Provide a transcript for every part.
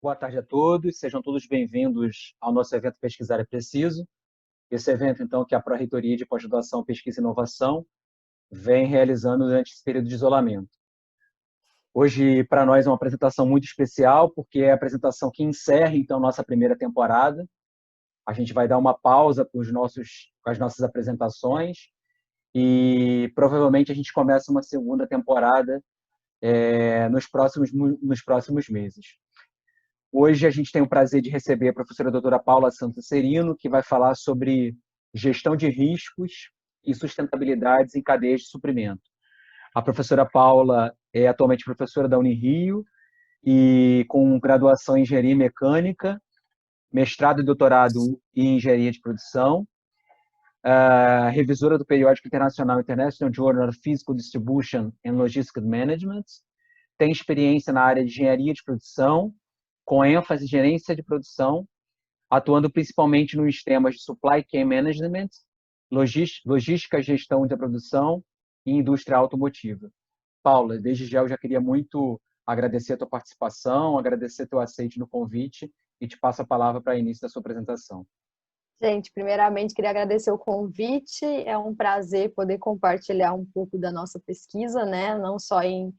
Boa tarde a todos, sejam todos bem-vindos ao nosso evento Pesquisar é Preciso. Esse evento, então, que a Pró-Reitoria de Pós-Graduação, Pesquisa e Inovação vem realizando durante esse período de isolamento. Hoje, para nós, é uma apresentação muito especial, porque é a apresentação que encerra, então, nossa primeira temporada. A gente vai dar uma pausa com as nossas apresentações e provavelmente a gente começa uma segunda temporada nos próximos meses. Hoje a gente tem o prazer de receber a professora doutora Paula Santos Serino, que vai falar sobre gestão de riscos e sustentabilidades em cadeias de suprimento. A professora Paula é atualmente professora da Unirio e com graduação em Engenharia Mecânica, mestrado e doutorado em Engenharia de Produção, revisora do periódico internacional International Journal of Physical Distribution and Logistics Management, tem experiência na área de Engenharia de Produção, com ênfase em gerência de produção, atuando principalmente nos temas de Supply Chain Management, logística, gestão da produção e indústria automotiva. Paula, desde já eu já queria muito agradecer a tua participação, agradecer teu aceite no convite e te passo a palavra para o início da sua apresentação. Gente, primeiramente queria agradecer o convite, é um prazer poder compartilhar um pouco da nossa pesquisa, né? Não só em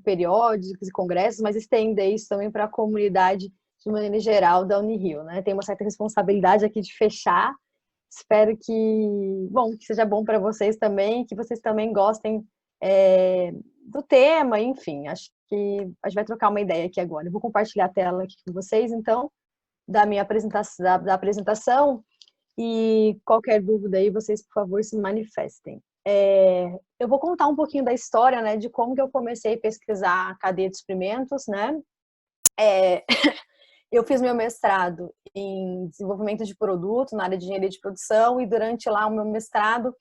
periódicos e congressos, mas estender isso também para a comunidade de maneira geral da Unirio, né? Tem uma certa responsabilidade aqui de fechar. Espero que seja bom para vocês também, que vocês também gostem do tema, enfim, acho que a gente vai trocar uma ideia aqui agora. Eu vou compartilhar a tela aqui com vocês, então, da minha apresentação, e qualquer dúvida aí, vocês, por favor, se manifestem. Eu vou contar um pouquinho da história, né, de como que eu comecei a pesquisar a cadeia de suprimentos, né? Eu fiz meu mestrado em desenvolvimento de produto na área de engenharia de produção e durante lá o meu mestrado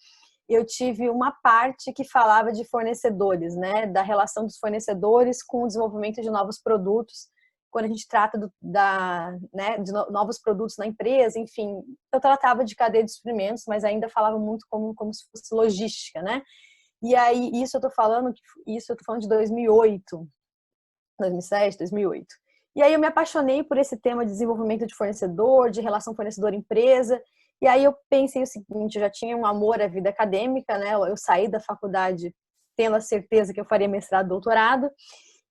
eu tive uma parte que falava de fornecedores, né, da relação dos fornecedores com o desenvolvimento de novos produtos, quando a gente trata de novos produtos na empresa, enfim, eu tratava de cadeia de suprimentos, mas ainda falava muito como se fosse logística, né? E aí, isso eu tô falando de 2008, 2007, 2008. E aí eu me apaixonei por esse tema de desenvolvimento de fornecedor, de relação fornecedor-empresa, e aí eu pensei o seguinte, eu já tinha um amor à vida acadêmica, né? Eu saí da faculdade tendo a certeza que eu faria mestrado e doutorado,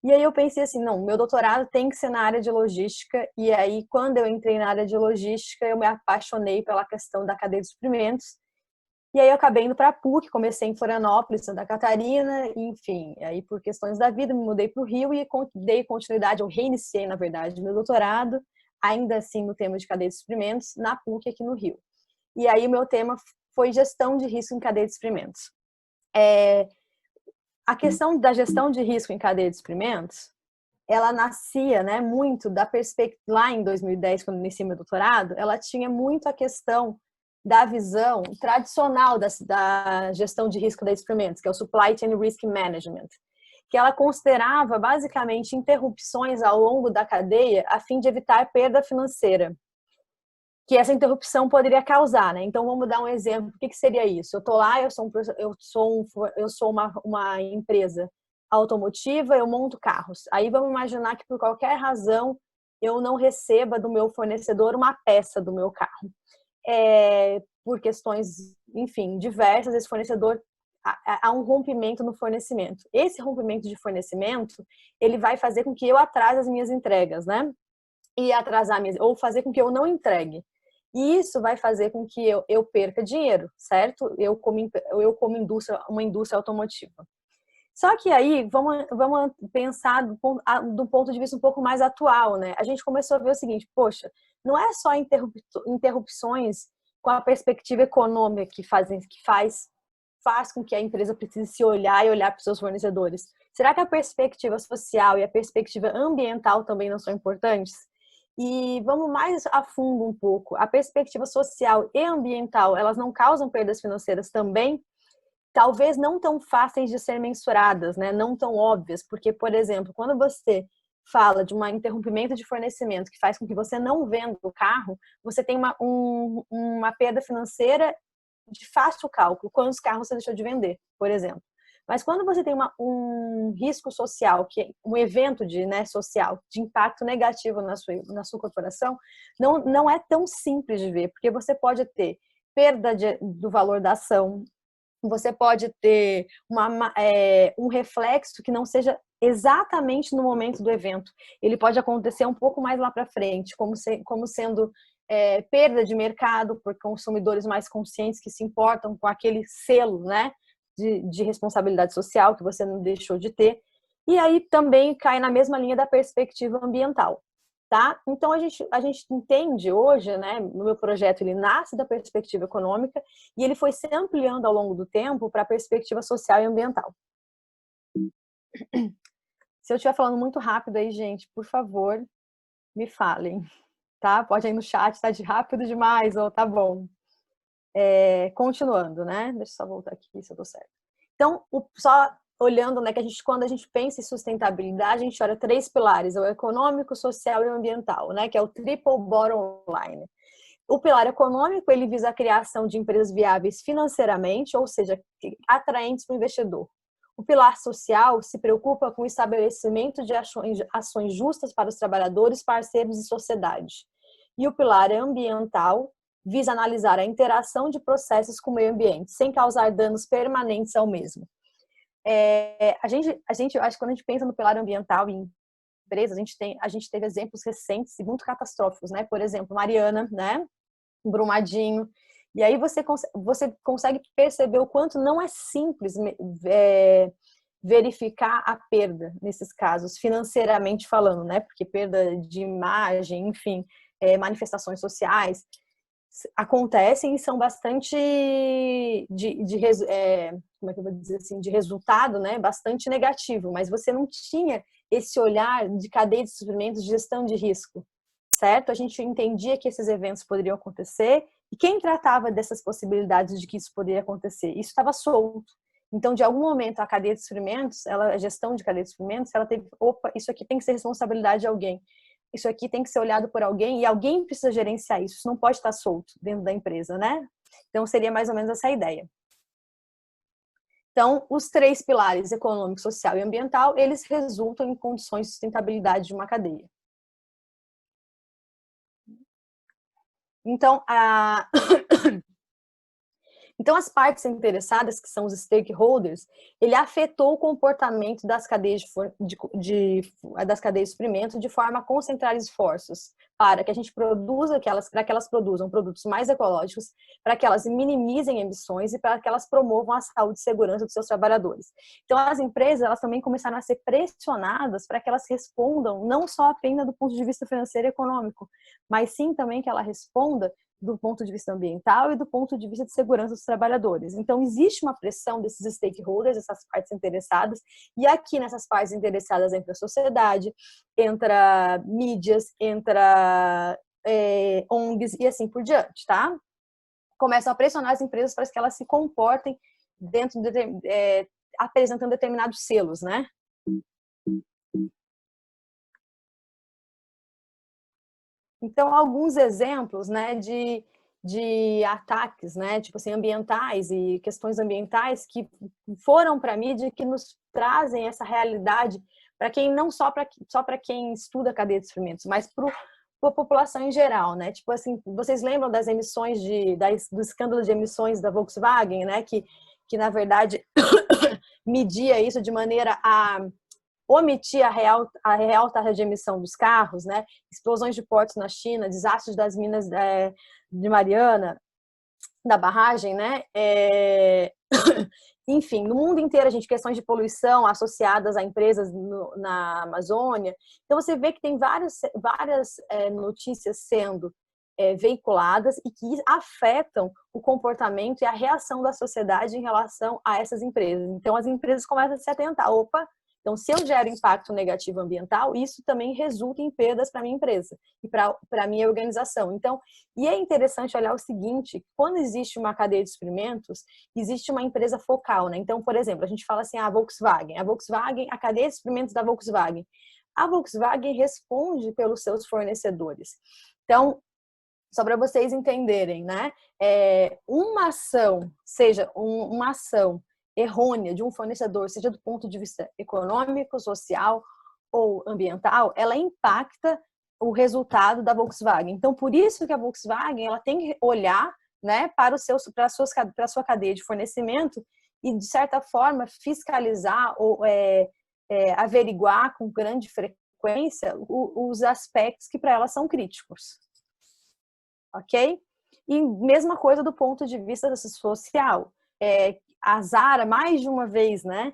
e aí eu pensei assim, não, meu doutorado tem que ser na área de logística, e aí quando eu entrei na área de logística, eu me apaixonei pela questão da cadeia de suprimentos, e aí eu acabei indo para a PUC, comecei em Florianópolis, Santa Catarina, enfim, aí por questões da vida me mudei para o Rio e dei continuidade, eu reiniciei, na verdade, meu doutorado, ainda assim no tema de cadeia de suprimentos, na PUC aqui no Rio. E aí o meu tema foi gestão de risco em cadeia de suprimentos. A questão da gestão de risco em cadeia de suprimentos, ela nascia, né, muito da perspectiva, lá em 2010, quando iniciei meu doutorado, ela tinha muito a questão da visão tradicional da gestão de risco de suprimentos, que é o Supply Chain Risk Management, que ela considerava basicamente interrupções ao longo da cadeia a fim de evitar perda financeira que essa interrupção poderia causar, né? Então vamos dar um exemplo. O que seria isso? Eu tô lá, eu sou uma empresa automotiva, eu monto carros. Aí vamos imaginar que por qualquer razão eu não receba do meu fornecedor uma peça do meu carro. Por questões, enfim, diversas, esse fornecedor há um rompimento no fornecimento. Esse rompimento de fornecimento, ele vai fazer com que eu atrase as minhas entregas, né? E ou fazer com que eu não entregue. E isso vai fazer com que eu perca dinheiro, certo? Eu como indústria, uma indústria automotiva. Só que aí, vamos pensar do ponto de vista um pouco mais atual, né? A gente começou a ver o seguinte, poxa, não é só interrupções com a perspectiva econômica que faz com que a empresa precise se olhar e olhar para os seus fornecedores. Será que a perspectiva social e a perspectiva ambiental também não são importantes? E vamos mais a fundo um pouco. A perspectiva social e ambiental, elas não causam perdas financeiras também? Talvez não tão fáceis de ser mensuradas, né? Não tão óbvias, porque, por exemplo, quando você fala de um interrompimento de fornecimento que faz com que você não venda o carro, você tem uma perda financeira de fácil cálculo. Quantos carros você deixou de vender, por exemplo? Mas quando você tem um risco social, que é um evento social, de impacto negativo na sua corporação, não é tão simples de ver, porque você pode ter perda do valor da ação, você pode ter um reflexo que não seja exatamente no momento do evento. Ele pode acontecer um pouco mais lá para frente, como sendo perda de mercado por consumidores mais conscientes que se importam com aquele selo, né, de responsabilidade social que você não deixou de ter. E aí também cai na mesma linha da perspectiva ambiental. Tá? Então, a gente entende hoje, né, no meu projeto, ele nasce da perspectiva econômica e ele foi se ampliando ao longo do tempo para a perspectiva social e ambiental. Se eu estiver falando muito rápido aí, gente, por favor, me falem, tá? Pode ir no chat, tá de rápido demais, ou tá bom. Continuando, né? Deixa eu só voltar aqui se eu tô certo. Então, só olhando, né, que quando a gente pensa em sustentabilidade, a gente olha 3 pilares, o econômico, social e ambiental, né, que é o triple bottom line. O pilar econômico, ele visa a criação de empresas viáveis financeiramente, ou seja, atraentes para o investidor. O pilar social se preocupa com o estabelecimento de ações justas para os trabalhadores, parceiros e sociedade. E o pilar ambiental visa analisar a interação de processos com o meio ambiente, sem causar danos permanentes ao mesmo. Eu acho que quando a gente pensa no pilar ambiental em empresas, a gente teve exemplos recentes e muito catastróficos, né? Por exemplo, Mariana, né? Brumadinho. E aí você consegue perceber o quanto não é simples verificar a perda nesses casos, financeiramente falando, né? Porque perda de imagem, enfim, manifestações sociais acontecem e são bastante como é que eu vou dizer assim, de resultado, né, bastante negativo, mas você não tinha esse olhar de cadeia de suprimentos, de gestão de risco, certo? A gente entendia que esses eventos poderiam acontecer e quem tratava dessas possibilidades de que isso poderia acontecer? Isso estava solto. Então, de algum momento, a cadeia de suprimentos, a gestão de cadeia de suprimentos, ela teve, isso aqui tem que ser responsabilidade de alguém. Isso aqui tem que ser olhado por alguém e alguém precisa gerenciar isso. Isso não pode estar solto dentro da empresa, né? Então, seria mais ou menos essa a ideia. Então, os 3 pilares, econômico, social e ambiental, eles resultam em condições de sustentabilidade de uma cadeia. Então, Então, as partes interessadas, que são os stakeholders, ele afetou o comportamento das cadeias das cadeias de suprimento de forma a concentrar esforços para que a gente produza, para que elas produzam produtos mais ecológicos, para que elas minimizem emissões e para que elas promovam a saúde e segurança dos seus trabalhadores. Então, as empresas, elas também começaram a ser pressionadas para que elas respondam não só apenas do ponto de vista financeiro e econômico, mas sim também que ela responda do ponto de vista ambiental e do ponto de vista de segurança dos trabalhadores. Então, existe uma pressão desses stakeholders, essas partes interessadas, e aqui nessas partes interessadas entra a sociedade, entra mídias, entra ONGs e assim por diante, tá? Começam a pressionar as empresas para que elas se comportem apresentando determinados selos, né? Então, alguns exemplos, né, de ataques, né, tipo assim, ambientais e questões ambientais que foram para a mídia, que nos trazem essa realidade para quem não só para quem estuda a cadeia de suprimentos, mas para a população em geral, né? Tipo assim, vocês lembram das emissões do escândalo de emissões da Volkswagen, né, que na verdade media isso de maneira a omitir a real taxa de emissão dos carros, né? Explosões de portos na China, desastres das minas de Mariana, da barragem, né? Enfim, no mundo inteiro, questões de poluição associadas a empresas na Amazônia. Então, você vê que tem várias notícias sendo veiculadas e que afetam o comportamento e a reação da sociedade em relação a essas empresas. Então, as empresas começam a se atentar. Opa, então, se eu gero impacto negativo ambiental, isso também resulta em perdas para a minha empresa e para a minha organização. Então, e é interessante olhar o seguinte, quando existe uma cadeia de suprimentos, existe uma empresa focal, né? Então, por exemplo, a gente fala assim, a Volkswagen, a cadeia de suprimentos da Volkswagen. A Volkswagen responde pelos seus fornecedores. Então, só para vocês entenderem, né? Uma ação, seja uma ação errônea de um fornecedor, seja do ponto de vista econômico, social ou ambiental, ela impacta o resultado da Volkswagen. Então, por isso que a Volkswagen ela tem que olhar, né, para a sua cadeia de fornecimento e, de certa forma, fiscalizar ou averiguar com grande frequência os aspectos que para ela são críticos. Ok? E mesma coisa do ponto de vista social. A Zara, mais de uma vez, né,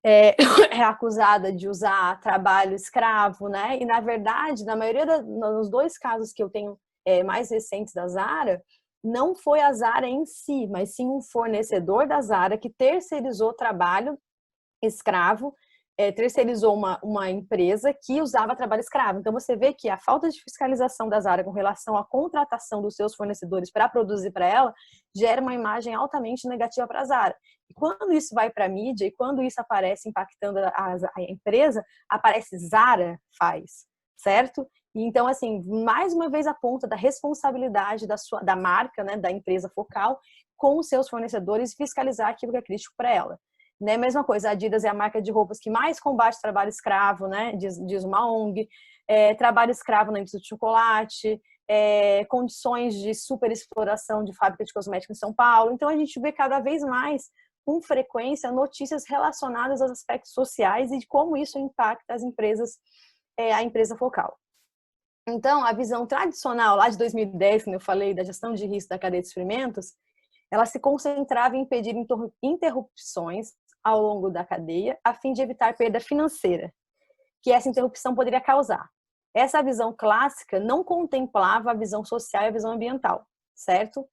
é acusada de usar trabalho escravo, né? E, na verdade, na maioria nos 2 casos que eu tenho mais recentes da Zara, não foi a Zara em si, mas sim um fornecedor da Zara que terceirizou trabalho escravo, terceirizou uma empresa que usava trabalho escravo. Então, você vê que a falta de fiscalização da Zara com relação à contratação dos seus fornecedores para produzir para ela gera uma imagem altamente negativa para a Zara. E quando isso vai para a mídia e quando isso aparece impactando a empresa, aparece Zara faz, certo? E então, assim, mais uma vez aponta da responsabilidade da marca, né, da empresa focal com os seus fornecedores e fiscalizar aquilo que é crítico para ela. Né? Mesma coisa, a Adidas é a marca de roupas que mais combate trabalho escravo, né? Diz uma ONG, trabalho escravo na indústria de chocolate, condições de superexploração de fábrica de cosméticos em São Paulo. Então, a gente vê cada vez mais, com frequência, notícias relacionadas aos aspectos sociais e de como isso impacta as empresas, a empresa focal. Então, a visão tradicional lá de 2010, quando eu falei da gestão de risco da cadeia de suprimentos, ela se concentrava em impedir interrupções ao longo da cadeia, a fim de evitar perda financeira, que essa interrupção poderia causar. Essa visão clássica não contemplava a visão social e a visão ambiental, certo?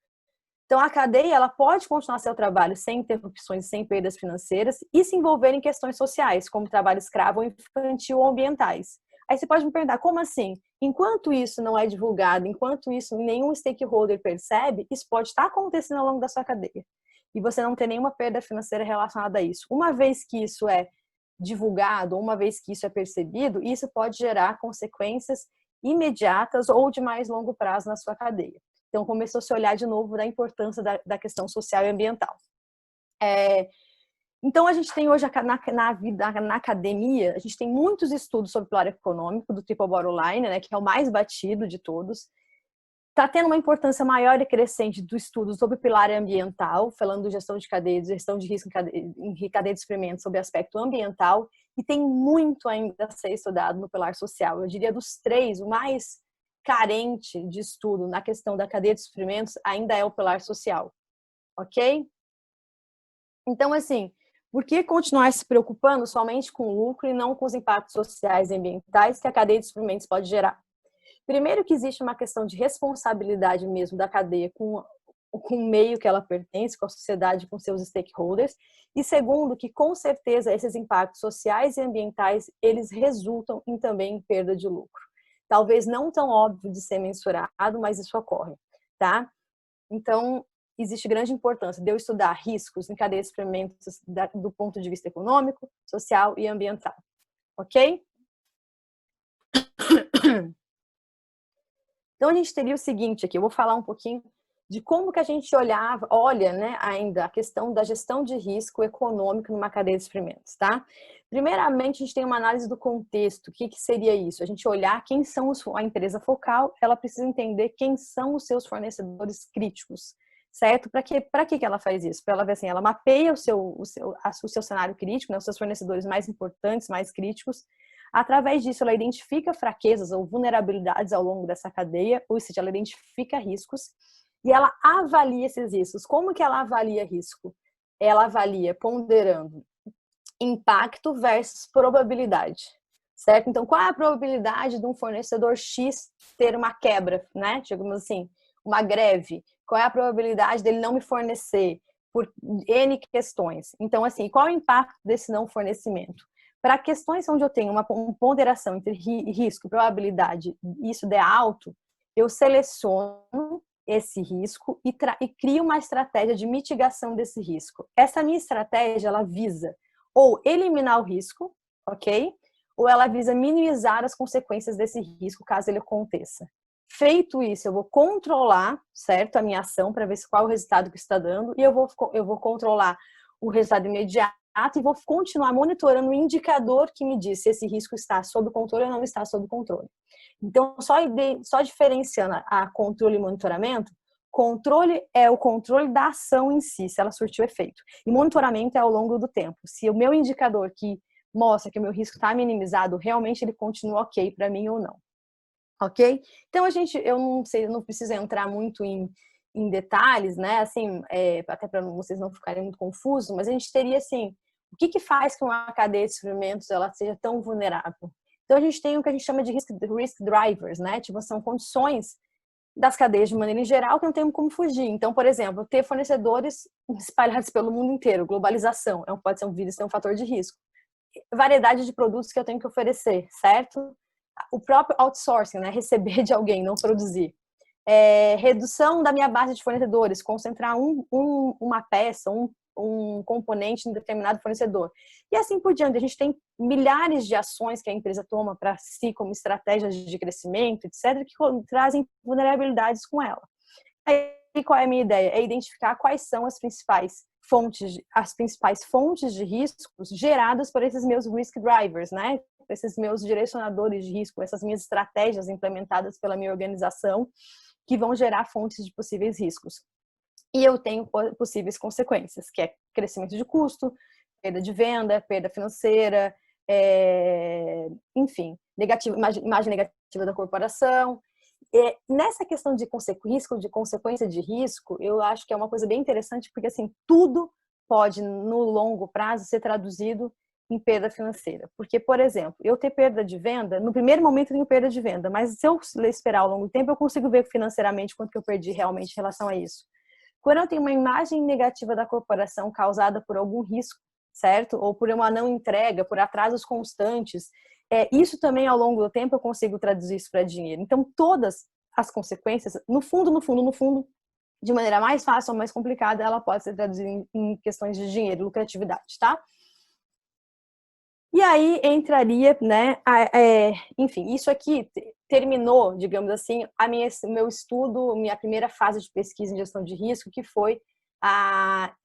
Então, a cadeia ela pode continuar seu trabalho sem interrupções, sem perdas financeiras e se envolver em questões sociais, como trabalho escravo ou infantil ou ambientais. Aí você pode me perguntar, como assim? Enquanto isso não é divulgado, enquanto isso nenhum stakeholder percebe, isso pode estar acontecendo ao longo da sua cadeia. E você não ter nenhuma perda financeira relacionada a isso. Uma vez que isso é divulgado, uma vez que isso é percebido, isso pode gerar consequências imediatas ou de mais longo prazo na sua cadeia. Então, começou a se olhar de novo da importância da questão social e ambiental. Então, a gente tem hoje na academia, a gente tem muitos estudos sobre o pilar econômico do Triple Bottom Line, né, que é o mais batido de todos. Está tendo uma importância maior e crescente do estudo sobre o pilar ambiental, falando de gestão de cadeia, de gestão de risco em cadeia de suprimentos sobre aspecto ambiental, e tem muito ainda a ser estudado no pilar social. Eu diria dos 3, o mais carente de estudo na questão da cadeia de suprimentos ainda é o pilar social, ok? Então, assim, por que continuar se preocupando somente com o lucro e não com os impactos sociais e ambientais que a cadeia de suprimentos pode gerar? Primeiro que existe uma questão de responsabilidade mesmo da cadeia com o meio que ela pertence, com a sociedade, com seus stakeholders. E segundo, que com certeza esses impactos sociais e ambientais, eles resultam em também perda de lucro. Talvez não tão óbvio de ser mensurado, mas isso ocorre, tá? Então, existe grande importância de eu estudar riscos em cadeia de suprimentos do ponto de vista econômico, social e ambiental. Ok? Então, a gente teria o seguinte aqui, eu vou falar um pouquinho de como que a gente olha, né, ainda a questão da gestão de risco econômico numa cadeia de suprimentos, tá? Primeiramente, a gente tem uma análise do contexto. O que seria isso? A gente olhar quem são a empresa focal, ela precisa entender quem são os seus fornecedores críticos, certo? Para que ela faz isso? Para ela ver assim, ela mapeia o seu cenário crítico, né, os seus fornecedores mais importantes, mais críticos. Através disso, ela identifica fraquezas ou vulnerabilidades ao longo dessa cadeia, ou seja, ela identifica riscos e ela avalia esses riscos. Como que ela avalia risco? Ela avalia ponderando impacto versus probabilidade, certo? Então, qual é a probabilidade de um fornecedor X ter uma quebra, né? Digamos assim, uma greve. Qual é a probabilidade dele não me fornecer por N questões? Então, assim, qual é o impacto desse não fornecimento? Para questões onde eu tenho uma ponderação entre risco e probabilidade, isso der alto, eu seleciono esse risco e crio uma estratégia de mitigação desse risco. Essa minha estratégia, ela visa ou eliminar o risco, ok? Ou ela visa minimizar as consequências desse risco, caso ele aconteça. Feito isso, eu vou controlar, certo, a minha ação para ver qual é o resultado que está dando e eu vou controlar o resultado imediato e vou continuar monitorando o indicador que me diz se esse risco está sob controle ou não está sob controle. Então, só diferenciando a controle e monitoramento, controle é o controle da ação em si, se ela surtiu efeito. E monitoramento é ao longo do tempo. Se o meu indicador que mostra que o meu risco está minimizado, realmente ele continua ok para mim ou não. Ok? Então, eu não sei, não preciso entrar muito em detalhes, né? Assim, até para vocês não ficarem muito confusos, mas a gente teria, assim, o que faz que uma cadeia de suprimentos ela seja tão vulnerável? Então, a gente tem o que a gente chama de risk drivers, né? Tipo, são condições das cadeias de maneira em geral que não tem como fugir. Então, por exemplo, ter fornecedores espalhados pelo mundo inteiro, globalização, pode ser um fator de risco. Variedade de produtos que eu tenho que oferecer, certo? O próprio outsourcing, né? Receber de alguém, não produzir. Redução da minha base de fornecedores, concentrar uma peça, um componente em determinado fornecedor. E assim por diante. A gente tem milhares de ações que a empresa toma para si como estratégias de crescimento, etc., que trazem vulnerabilidades com ela. Aí qual é a minha ideia? É identificar quais são as principais fontes de riscos geradas por esses meus risk drivers, né? Esses meus direcionadores de risco, essas minhas estratégias implementadas pela minha organização que vão gerar fontes de possíveis riscos. E eu tenho possíveis consequências, que é crescimento de custo, perda de venda, perda financeira, enfim, imagem negativa da corporação. Nessa questão de risco, de consequência de risco, eu acho que é uma coisa bem interessante, porque assim, tudo pode, no longo prazo, ser traduzido em perda financeira. Porque, por exemplo, eu ter perda de venda, no primeiro momento eu tenho perda de venda, mas se eu esperar ao longo do tempo, eu consigo ver financeiramente quanto que eu perdi realmente em relação a isso. Quando eu tenho uma imagem negativa da corporação causada por algum risco, certo? Ou por uma não entrega, por atrasos constantes, isso também ao longo do tempo eu consigo traduzir isso para dinheiro. Então, todas as consequências, no fundo, de maneira mais fácil ou mais complicada, ela pode ser traduzida em questões de dinheiro, lucratividade, tá? E aí entraria, né, enfim, isso aqui terminou, digamos assim, meu estudo, minha primeira fase de pesquisa em gestão de risco, que foi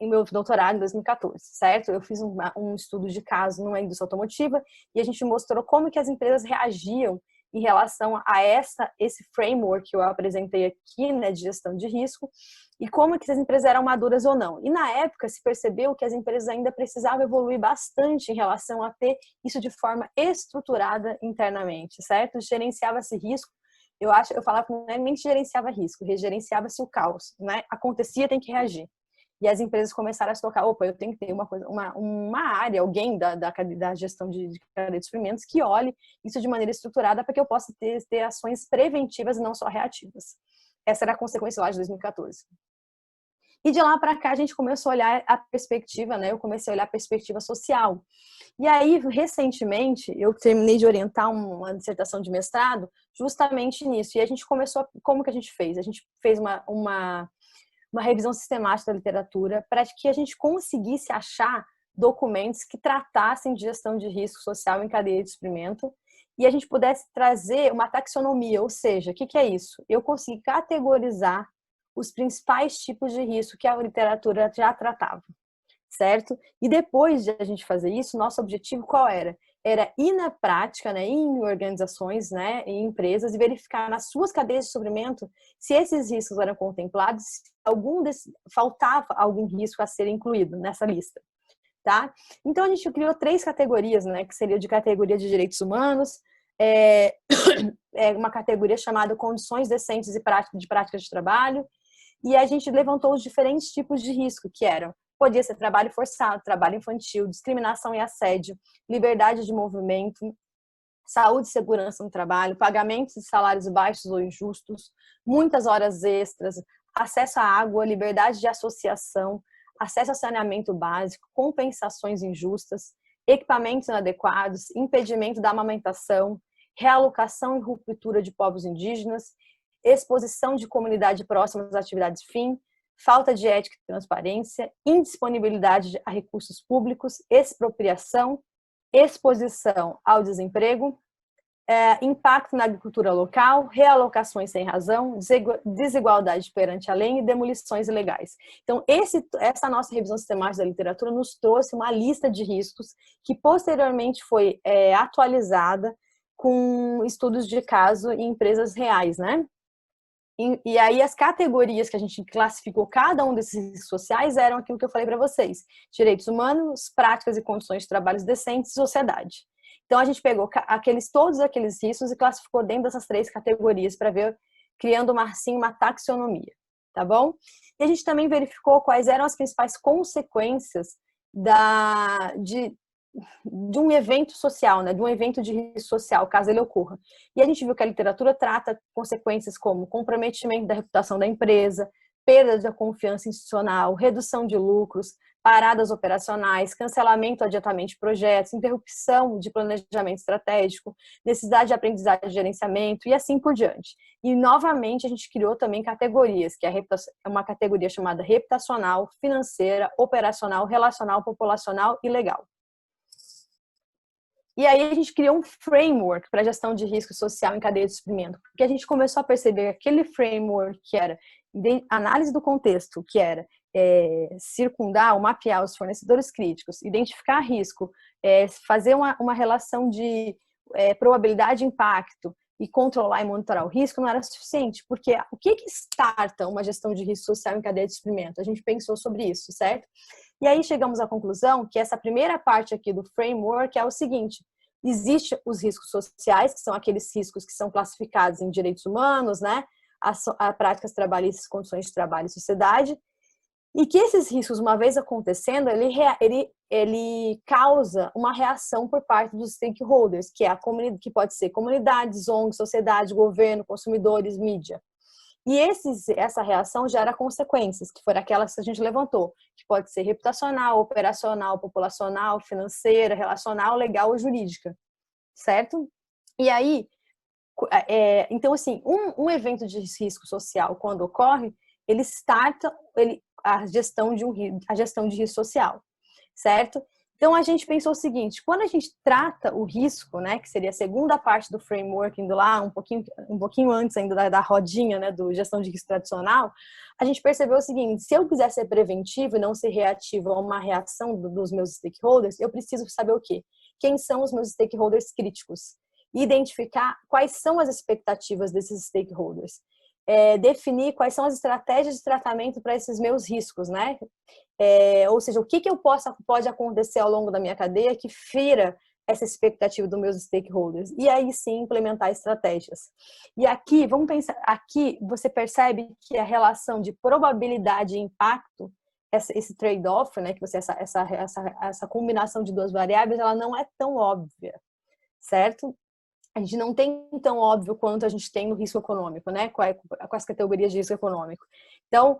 em meu doutorado em 2014, certo? Eu fiz um estudo de caso numa indústria automotiva e a gente mostrou como que as empresas reagiam em relação a esse framework que eu apresentei aqui, né, de gestão de risco, e como que as empresas eram maduras ou não. E na época se percebeu que as empresas ainda precisavam evoluir bastante em relação a ter isso de forma estruturada internamente, certo? Gerenciava-se risco. Eu falava que não é nem que gerenciava risco, regerenciava-se o caos, né? Acontecia, tem que reagir. E as empresas começaram a se tocar, opa, eu tenho que ter uma área, alguém da gestão de cadeia de suprimentos que olhe isso de maneira estruturada para que eu possa ter ações preventivas e não só reativas. Essa era a consequência lá de 2014. E de lá para cá a gente começou a olhar a perspectiva, né? Eu comecei a olhar a perspectiva social. E aí, recentemente, eu terminei de orientar uma dissertação de mestrado justamente nisso. E a gente começou, como que a gente fez? A gente fez uma revisão sistemática da literatura para que a gente conseguisse achar documentos que tratassem de gestão de risco social em cadeia de suprimento e a gente pudesse trazer uma taxonomia, ou seja, o que é isso? Eu consegui categorizar os principais tipos de risco que a literatura já tratava, certo? E depois de a gente fazer isso, nosso objetivo qual era? Era ir na prática, né, em organizações, né, em empresas e verificar nas suas cadeias de suprimento se esses riscos eram contemplados, se faltava algum risco a ser incluído nessa lista, tá? Então a gente criou 3 categorias, né, que seria de categoria de direitos humanos, uma categoria chamada condições decentes e práticas de trabalho, e a gente levantou os diferentes tipos de risco que eram: podia ser trabalho forçado, trabalho infantil, discriminação e assédio, liberdade de movimento, saúde e segurança no trabalho, pagamentos de salários baixos ou injustos, muitas horas extras, acesso à água, liberdade de associação, acesso a saneamento básico, compensações injustas, equipamentos inadequados, impedimento da amamentação, realocação e ruptura de povos indígenas, exposição de comunidade próxima às atividades fim, falta de ética e transparência, indisponibilidade a recursos públicos, expropriação, exposição ao desemprego, impacto na agricultura local, realocações sem razão, desigualdade perante a lei e demolições ilegais. Então, essa nossa revisão sistemática da literatura nos trouxe uma lista de riscos que posteriormente foi atualizada com estudos de caso em empresas reais, né? E aí as categorias que a gente classificou cada um desses riscos sociais eram aquilo que eu falei para vocês: direitos humanos, práticas e condições de trabalho decentes e sociedade. Então a gente pegou todos aqueles riscos e classificou dentro dessas 3 categorias para ver, criando uma taxonomia, tá bom? E a gente também verificou quais eram as principais consequências de um evento social, né, de um evento de risco social, caso ele ocorra. E a gente viu que a literatura trata consequências como comprometimento da reputação da empresa, perda da confiança institucional, redução de lucros, paradas operacionais, cancelamento ou adiantamento de projetos, interrupção de planejamento estratégico, necessidade de aprendizagem e gerenciamento e assim por diante. E, novamente, a gente criou também categorias, que é uma categoria chamada reputacional, financeira, operacional, relacional, populacional e legal. E aí a gente criou um framework para gestão de risco social em cadeia de suprimento, porque a gente começou a perceber aquele framework que era análise do contexto, que era circundar ou mapear os fornecedores críticos, identificar risco, fazer uma relação de probabilidade de impacto e controlar e monitorar o risco, não era suficiente, porque o que starta uma gestão de risco social em cadeia de suprimento? A gente pensou sobre isso, certo? E aí chegamos à conclusão que essa primeira parte aqui do framework é o seguinte: existem os riscos sociais, que são aqueles riscos que são classificados em direitos humanos, né? As práticas trabalhistas, condições de trabalho e sociedade, e que esses riscos, uma vez acontecendo, ele causa uma reação por parte dos stakeholders, que que pode ser comunidades, ONGs, sociedade, governo, consumidores, mídia. E essa reação gera consequências, que foram aquelas que a gente levantou, que pode ser reputacional, operacional, populacional, financeira, relacional, legal ou jurídica, certo? E aí, então assim, um evento de risco social, quando ocorre, ele starta a gestão de risco social, certo? Então, a gente pensou o seguinte: quando a gente trata o risco, né, que seria a segunda parte do framework, indo lá um pouquinho antes ainda da rodinha, né, do gestão de risco tradicional, a gente percebeu o seguinte: se eu quiser ser preventivo e não ser reativo a uma reação dos meus stakeholders, eu preciso saber o quê? Quem são os meus stakeholders críticos? E identificar quais são as expectativas desses stakeholders. Definir quais são as estratégias de tratamento para esses meus riscos, né? Ou seja, o que pode acontecer ao longo da minha cadeia que fira essa expectativa dos meus stakeholders. E aí sim implementar estratégias. E aqui, vamos pensar, aqui você percebe que a relação de probabilidade e impacto, esse trade-off, né, que essa combinação de 2 variáveis, ela não é tão óbvia, certo? A gente não tem tão óbvio quanto a gente tem no risco econômico, né? Com as categorias de risco econômico. Então,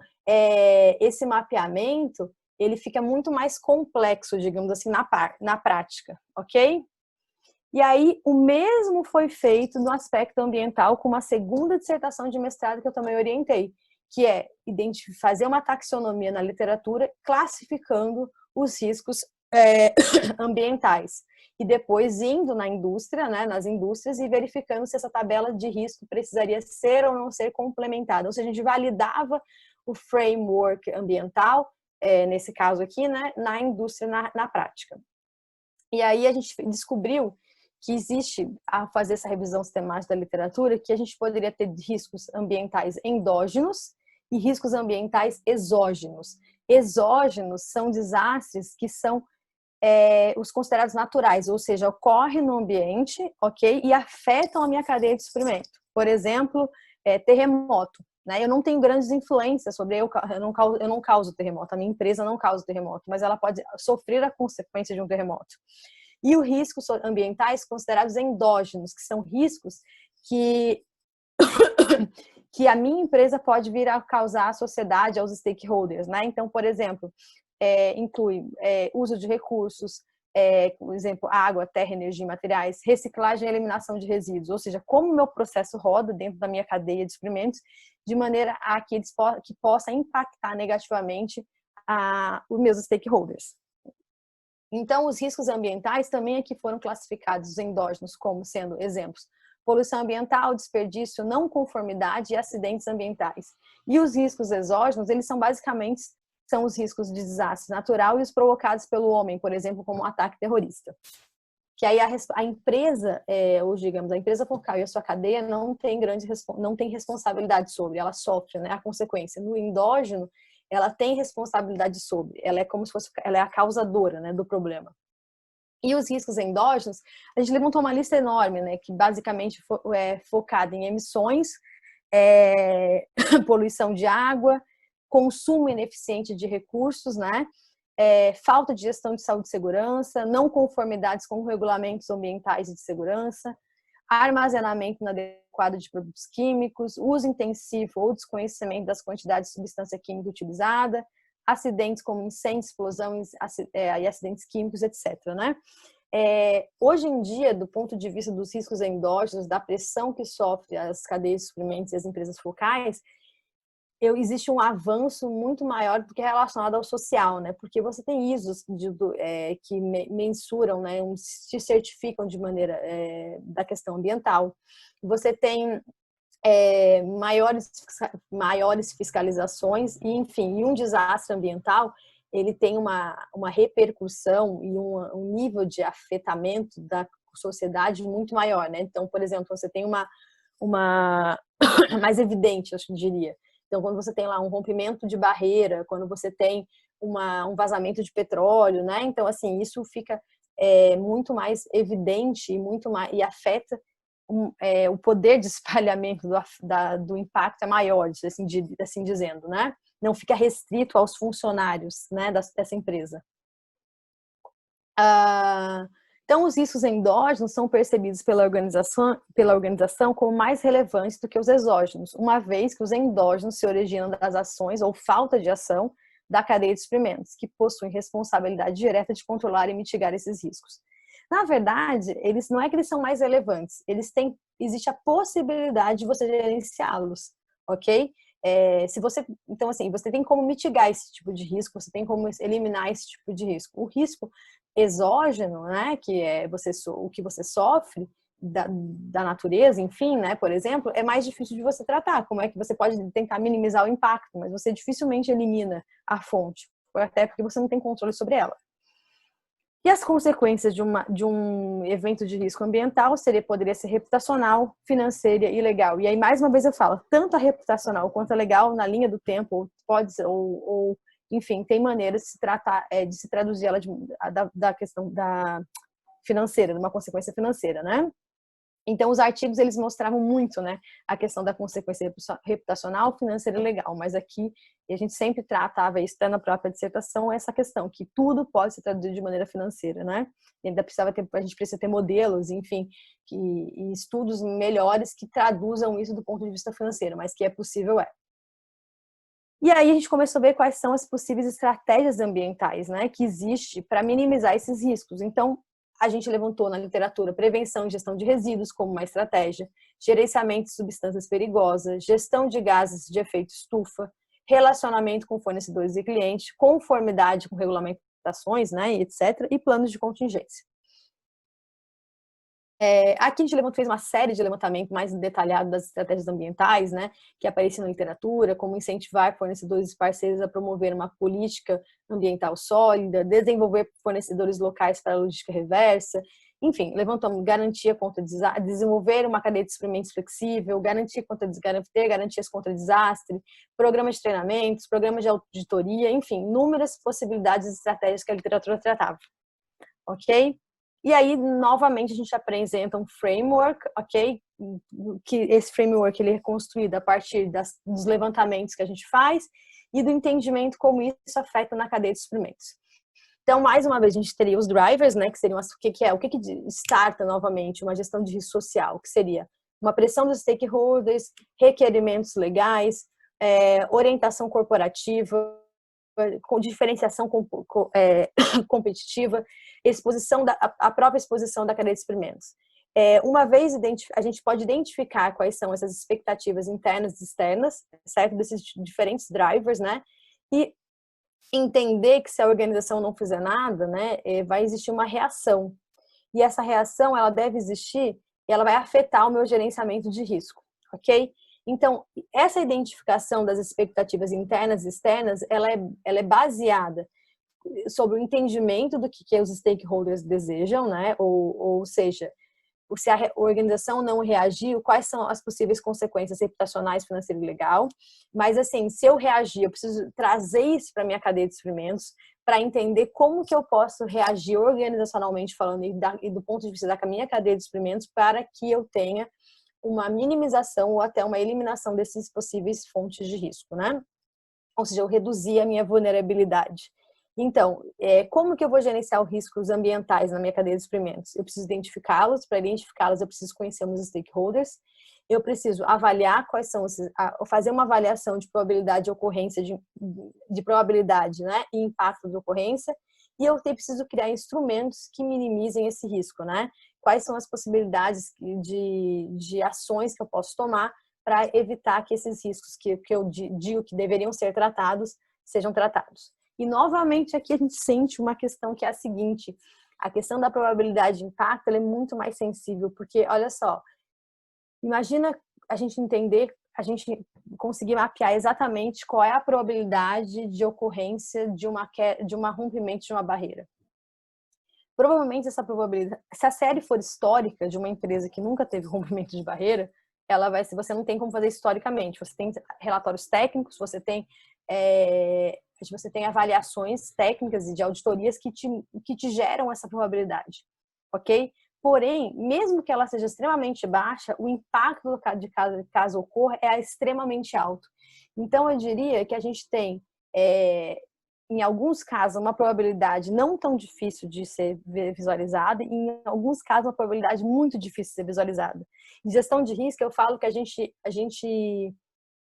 esse mapeamento, ele fica muito mais complexo, digamos assim, na prática, ok? E aí, o mesmo foi feito no aspecto ambiental com uma segunda dissertação de mestrado que eu também orientei, que é fazer uma taxonomia na literatura, classificando os riscos ambientais. E depois indo na indústria, né, nas indústrias, e verificando se essa tabela de risco precisaria ser ou não ser complementada. Ou seja, a gente validava o framework ambiental, nesse caso aqui, né, na indústria, na prática. E aí a gente descobriu que existe, a fazer essa revisão sistemática da literatura, que a gente poderia ter riscos ambientais endógenos e riscos ambientais exógenos. Exógenos são desastres que são os considerados naturais, ou seja, ocorrem no ambiente, ok? E afetam a minha cadeia de suprimento. Por exemplo, terremoto. Né? Eu não tenho grandes influências sobre eu não causo terremoto, a minha empresa não causa terremoto, mas ela pode sofrer a consequência de um terremoto. E os riscos ambientais considerados endógenos, que são riscos que a minha empresa pode vir a causar à sociedade, aos stakeholders, né? Então, por exemplo, inclui uso de recursos, por exemplo, água, terra, energia e materiais, reciclagem e eliminação de resíduos, ou seja, como o meu processo roda dentro da minha cadeia de suprimentos, de maneira a que possa impactar negativamente os meus stakeholders. Então, os riscos ambientais também aqui foram classificados os endógenos como sendo exemplos: poluição ambiental, desperdício, não conformidade e acidentes ambientais. E os riscos exógenos, eles são basicamente os riscos de desastre natural e os provocados pelo homem, por exemplo, como um ataque terrorista. Que aí a empresa, ou digamos, a empresa focal e a sua cadeia não tem responsabilidade sobre, ela sofre, né, a consequência. No endógeno, ela tem responsabilidade sobre, ela é como se fosse, ela é a causadora, né, do problema. E os riscos endógenos, a gente levantou uma lista enorme, né, que basicamente é focada em emissões, poluição de água, consumo ineficiente de recursos, né, falta de gestão de saúde e segurança, não conformidades com regulamentos ambientais e de segurança, armazenamento inadequado de produtos químicos, uso intensivo ou desconhecimento das quantidades de substância química utilizada, acidentes como incêndio, explosão e acidentes químicos, etc. Né? Hoje em dia, do ponto de vista dos riscos endógenos, da pressão que sofre as cadeias de suprimentos e as empresas focais, existe um avanço muito maior do que relacionado ao social, né? Porque você tem ISOs que mensuram, né, se certificam de maneira da questão ambiental. Você tem maiores fiscalizações e, enfim, um desastre ambiental ele tem uma repercussão e um nível de afetamento da sociedade muito maior, né? Então, por exemplo, você tem uma mais evidente, acho que diria. Então, quando você tem lá um rompimento de barreira, quando você tem um vazamento de petróleo, né? Então, assim, isso fica muito mais evidente e afeta o poder de espalhamento do impacto é maior, assim dizendo, né? Não fica restrito aos funcionários, né, dessa empresa. Então, os riscos endógenos são percebidos pela organização como mais relevantes do que os exógenos, uma vez que os endógenos se originam das ações ou falta de ação da cadeia de suprimentos, que possuem responsabilidade direta de controlar e mitigar esses riscos. Na verdade, não é que eles são mais relevantes, existe a possibilidade de você gerenciá-los, ok? Então, assim, você tem como mitigar esse tipo de risco, você tem como eliminar esse tipo de risco. O risco exógeno, né, que é o que você sofre da natureza, enfim, né, por exemplo, é mais difícil de você tratar. Como é que você pode tentar minimizar o impacto, mas você dificilmente elimina a fonte, até porque você não tem controle sobre ela. E as consequências de um evento de risco ambiental poderia ser reputacional, financeira e legal. E aí, mais uma vez eu falo, tanto a reputacional quanto a legal, na linha do tempo, enfim, tem maneiras de se tratar, de se traduzir ela da questão da financeira, de uma consequência financeira, né? Então, os artigos, eles mostravam muito, né, a questão da consequência reputacional, financeira e legal, mas aqui a gente sempre tratava isso na própria dissertação, essa questão, que tudo pode ser traduzido de maneira financeira, né? A gente precisa ter modelos, enfim, e estudos melhores que traduzam isso do ponto de vista financeiro, mas que é possível, E aí a gente começou a ver quais são as possíveis estratégias ambientais, né, que existe para minimizar esses riscos. Então, a gente levantou na literatura prevenção e gestão de resíduos como uma estratégia, gerenciamento de substâncias perigosas, gestão de gases de efeito estufa, relacionamento com fornecedores e clientes, conformidade com regulamentações, né, etc., e planos de contingência. Aqui a gente fez uma série de levantamento mais detalhado das estratégias ambientais, né, que apareciam na literatura, como incentivar fornecedores e parceiros a promover uma política ambiental sólida, desenvolver fornecedores locais para a logística reversa, enfim, levantamos garantia contra desenvolver uma cadeia de suprimentos flexível, ter garantias contra desastre, programas de treinamentos, programas de auditoria, enfim, inúmeras possibilidades e estratégias que a literatura tratava, ok? E aí, novamente, a gente apresenta um framework, ok? Que esse framework ele é construído a partir dos levantamentos que a gente faz e do entendimento como isso afeta na cadeia de suprimentos. Então, mais uma vez, a gente teria os drivers, né? Que seriam o que starta novamente uma gestão de risco social, que seria uma pressão dos stakeholders, requerimentos legais, orientação corporativa, com diferenciação competitiva, a própria exposição da cadeia de suprimentos. Uma vez a gente pode identificar quais são essas expectativas internas e externas, certo? Desses diferentes drivers, né? E entender que se a organização não fizer nada, né, vai existir uma reação. E essa reação, ela deve existir e ela vai afetar o meu gerenciamento de risco, ok? Então, essa identificação das expectativas internas e externas, ela é baseada sobre o entendimento do que os stakeholders desejam, né? Ou seja, se a organização não reagiu, quais são as possíveis consequências reputacionais, financeira e legal. Mas, assim, se eu reagir, eu preciso trazer isso para a minha cadeia de suprimentos para entender como que eu posso reagir organizacionalmente falando e do ponto de vista da minha cadeia de suprimentos para que eu tenha uma minimização ou até uma eliminação desses possíveis fontes de risco, né? Ou seja, eu reduzir a minha vulnerabilidade. Então, como que eu vou gerenciar os riscos ambientais na minha cadeia de suprimentos? Eu preciso identificá-los, para identificá-los eu preciso conhecer meus stakeholders, eu preciso avaliar quais são, fazer uma avaliação de probabilidade de ocorrência, de probabilidade, né, e impacto de ocorrência, e eu preciso criar instrumentos que minimizem esse risco, né? Quais são as possibilidades de ações que eu posso tomar para evitar que esses riscos que eu digo que deveriam ser tratados, sejam tratados. E, novamente, aqui a gente sente uma questão que é a seguinte, a questão da probabilidade de impacto ela é muito mais sensível, porque, olha só, imagina a gente entender, a gente conseguir mapear exatamente qual é a probabilidade de ocorrência de uma rompimento de uma barreira. Provavelmente essa probabilidade, se a série for histórica de uma empresa que nunca teve rompimento de barreira, ela vai, se você não tem como fazer historicamente, você tem relatórios técnicos, você tem avaliações técnicas e de auditorias que te geram essa probabilidade, ok? Porém, mesmo que ela seja extremamente baixa, o impacto de caso ocorra é extremamente alto. Então, eu diria que a gente tem, em alguns casos, uma probabilidade não tão difícil de ser visualizada e, em alguns casos, uma probabilidade muito difícil de ser visualizada. Em gestão de risco, eu falo que a gente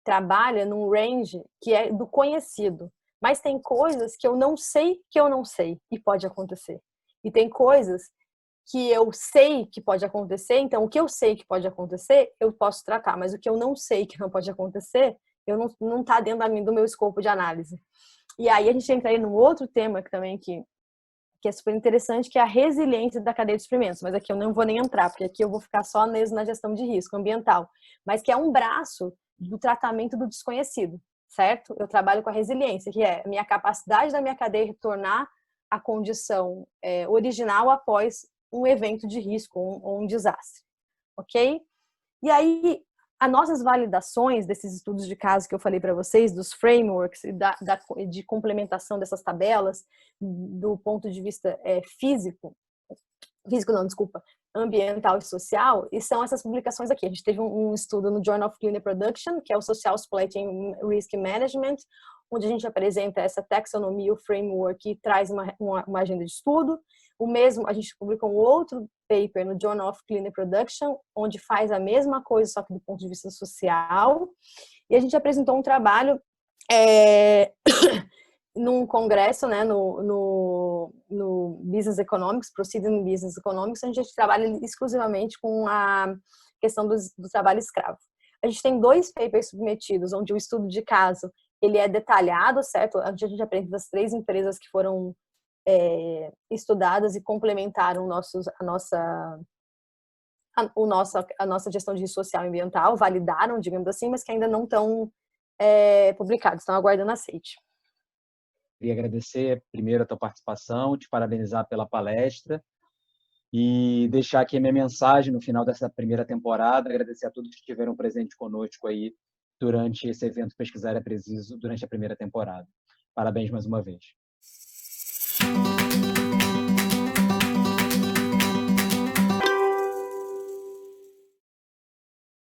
trabalha num range que é do conhecido, mas tem coisas que eu não sei e pode acontecer. E tem coisas que eu sei que pode acontecer, então o que eu sei que pode acontecer, eu posso tratar, mas o que eu não sei que não pode acontecer, não está dentro do meu escopo de análise. E aí a gente entra aí num outro tema que é super interessante, que é a resiliência da cadeia de suprimentos. Mas aqui eu não vou nem entrar, porque aqui eu vou ficar só mesmo na gestão de risco ambiental. Mas que é um braço do tratamento do desconhecido, certo? Eu trabalho com a resiliência, que é a minha capacidade da minha cadeia retornar à condição original após um evento de risco ou um desastre, ok? E aí, as nossas validações desses estudos de caso que eu falei para vocês, dos frameworks e de complementação dessas tabelas, do ponto de vista ambiental e social, e são essas publicações aqui. A gente teve um estudo no Journal of Cleaner Production, que é o Social Supply Chain Risk Management, onde a gente apresenta essa taxonomia, o framework, e traz uma agenda de estudo. O mesmo, a gente publicou um outro paper no Journal of Cleaner Production, onde faz a mesma coisa, só que do ponto de vista social. E a gente apresentou um trabalho num congresso, né, no Business Economics, Proceeding Business Economics, onde a gente trabalha exclusivamente com a questão do trabalho escravo. A gente tem 2 papers submetidos, onde o estudo de caso ele é detalhado, certo? A gente apresenta as 3 empresas que foram estudadas e complementaram a nossa gestão de risco social e ambiental, validaram, digamos assim, mas que ainda não estão publicados, estão aguardando aceite. Queria agradecer primeiro a tua participação, te parabenizar pela palestra e deixar aqui a minha mensagem no final dessa primeira temporada, agradecer a todos que estiveram presentes conosco aí durante esse evento Pesquisar é Preciso, durante a primeira temporada. Parabéns mais uma vez.